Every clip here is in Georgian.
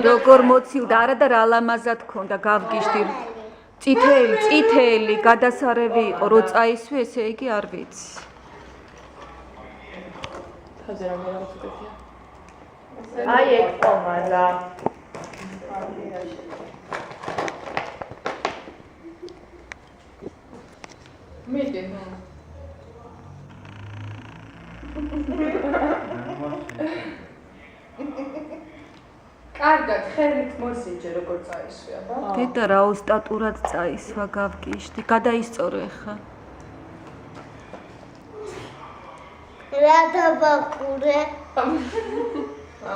როგორ მოცილდა არა და რა ლამაზად ქონდა გავგიშდი წითელი გადასარევი იყო რო წაისვი ესე იგი არ ვიცი აი ეგ პომადა მიდი კარგად ხელით მოსიჯე როგორ წაისვი აბა დედა რა ოსტატურად წაისვა გავგიშდი გადაისწორო ხა რა დაბაყურე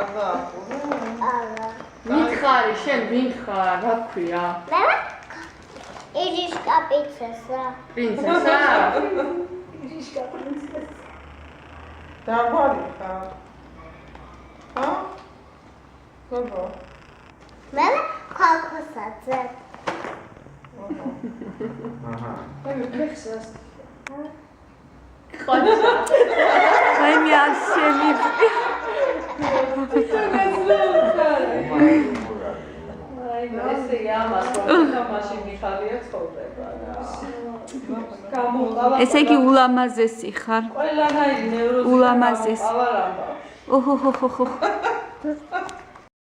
აბა მითხარი შენ ვინ ხარ რა ქვია მე ირიშკა პრინცესა პრინცესა ირიშკა პრინცესა დაგვარი ხარ ჰა გოგო მე ქალქოსაძე მე მეხსას აი მე არ შემიძლია ესე ამას მაშინ მიხარია ცხოვრება რა გამოვავა ესე იგი ულამაზესი ხარ ყველანაირი ნევროზი ულამაზესი ავარამბა ოჰოჰოჰოჰ